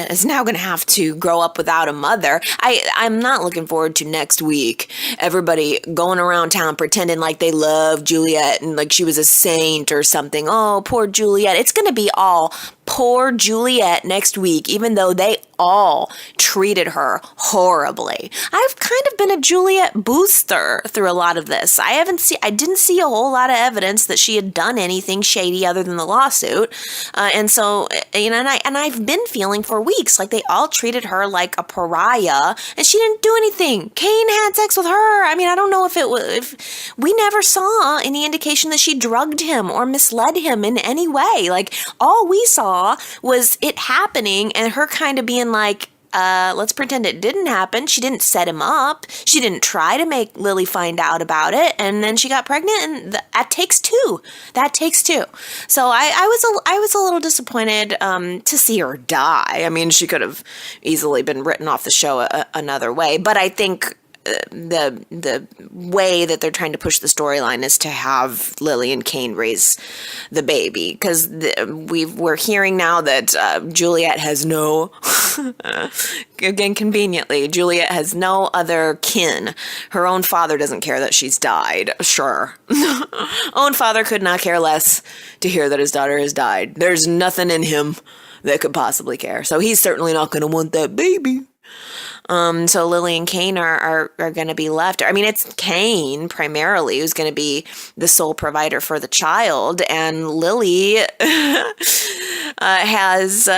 Speaker 1: is now going to have to grow up without a mother. I'm not looking forward to next week. Everybody going around town pretending like they love Juliet and like she was a saint or something. Oh, poor Juliet. It's going to be all poor Juliet next week, even though they all treated her horribly. I've kind of been a Juliet booster through a lot of this. I didn't see a whole lot of evidence that she had done anything shady other than the lawsuit. And so, and I've been feeling for weeks like they all treated her like a pariah, and she didn't do anything. Kane had sex with her. I mean, I don't know if we never saw any indication that she drugged him or misled him in any way. Like, all we saw was it happening and her kind of being like, let's pretend it didn't happen. She didn't set him up. She didn't try to make Lily find out about it. And then she got pregnant, and that takes two. That takes two. So I was a little disappointed to see her die. I mean, she could have easily been written off the show another way. But I think the way that they're trying to push the storyline is to have Lily and Kane raise the baby, because we're hearing now that Juliet has no, again conveniently, Juliet has no other kin. Her own father doesn't care that she's died. Sure. Own father could not care less to hear that his daughter has died. There's nothing in him that could possibly care. So he's certainly not going to want that baby. So Lily and Kane are going to be left. I mean, it's Kane primarily who's going to be the sole provider for the child, and Lily has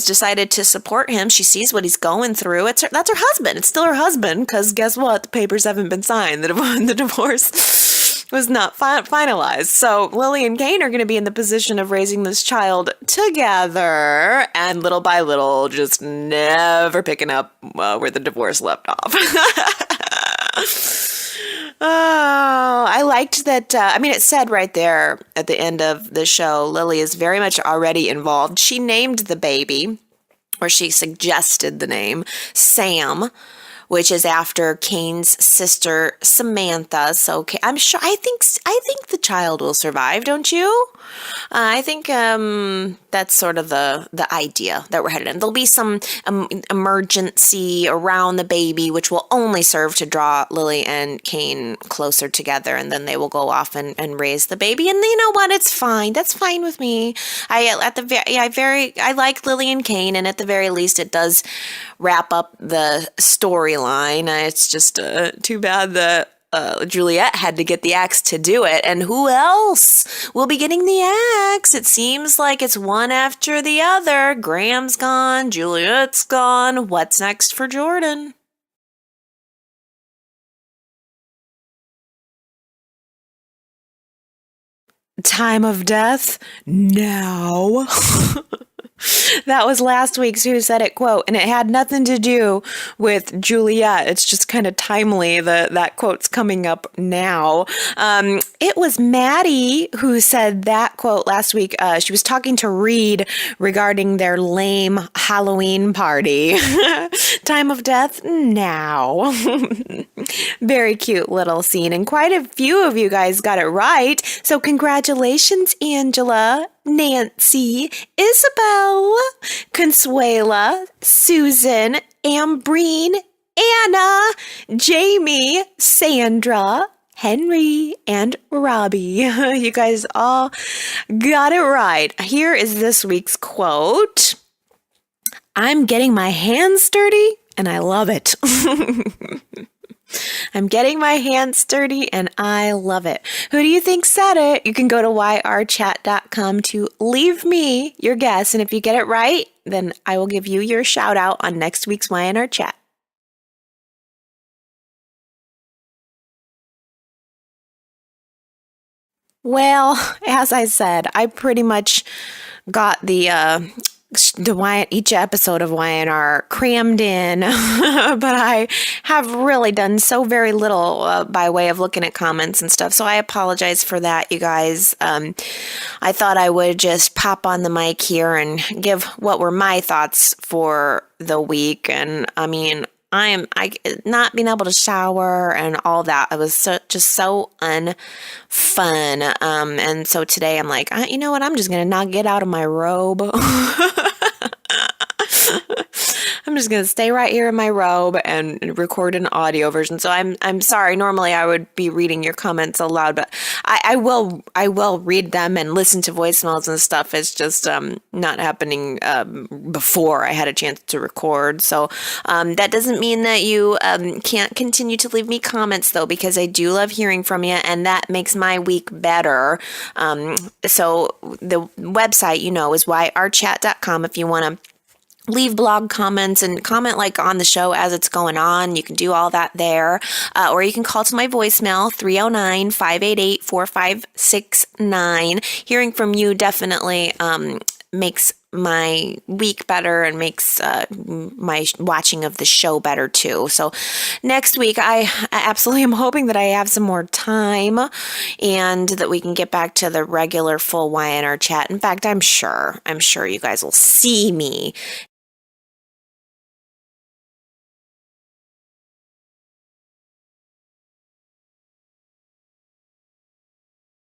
Speaker 1: decided to support him. She sees what he's going through. That's her husband. It's still her husband, because guess what? The papers haven't been signed. The divorce was not finalized. So Lily and Kane are going to be in the position of raising this child together, and little by little, just never picking up where the divorce left off. Oh, I liked that. It said right there at the end of the show, Lily is very much already involved. She named the baby, or she suggested the name, Sam, which is after Kane's sister Samantha. So I'm sure, I think the child will survive, don't you? I think that's sort of the idea that we're headed in. There'll be some emergency around the baby, which will only serve to draw Lily and Kane closer together, and then they will go off and raise the baby. And you know what? It's fine. That's fine with me. I like Lily and Kane, and at the very least, it does wrap up the storyline. It's just too bad that Juliet had to get the axe to do it. And who else will be getting the axe? It seems like it's one after the other. Graham's gone. Juliet's gone. What's next for Jordan? Time of death? Now. That was last week's Who Said It quote, and it had nothing to do with Juliet. It's just kind of timely that quote's coming up now. It was Maddie who said that quote last week. She was talking to Reed regarding their lame Halloween party. Time of death? Now. Very cute little scene, and quite a few of you guys got it right. So congratulations, Angela, Nancy, Isabel, Consuela, Susan, Ambreen, Anna, Jamie, Sandra, Henry, and Robbie. You guys all got it right. Here is this week's quote. I'm getting my hands dirty, and I love it. I'm getting my hands dirty and I love it. Who do you think said it? You can go to yrchat.com to leave me your guess. And if you get it right, then I will give you your shout out on next week's YNR chat. Well, as I said, I pretty much got each episode of YNR crammed in, but I have really done so very little by way of looking at comments and stuff, so I apologize for that, you guys. I thought I would just pop on the mic here and give what were my thoughts for the week, and I mean, I not being able to shower and all that. It was just so unfun. And so today I'm like, you know what? I'm just going to not get out of my robe. I'm just gonna stay right here in my robe and record an audio version. So I'm sorry. Normally I would be reading your comments aloud, but I will read them and listen to voicemails and stuff. It's just not happening before I had a chance to record. So that doesn't mean that you can't continue to leave me comments though, because I do love hearing from you, and that makes my week better. So the website, is yrchat.com if you want to leave blog comments and comment like on the show as it's going on. You can do all that there. Or you can call to my voicemail, 309-588-4569. Hearing from you definitely makes my week better and makes my watching of the show better too. So next week, I absolutely am hoping that I have some more time and that we can get back to the regular full YNR chat. In fact, I'm sure you guys will see me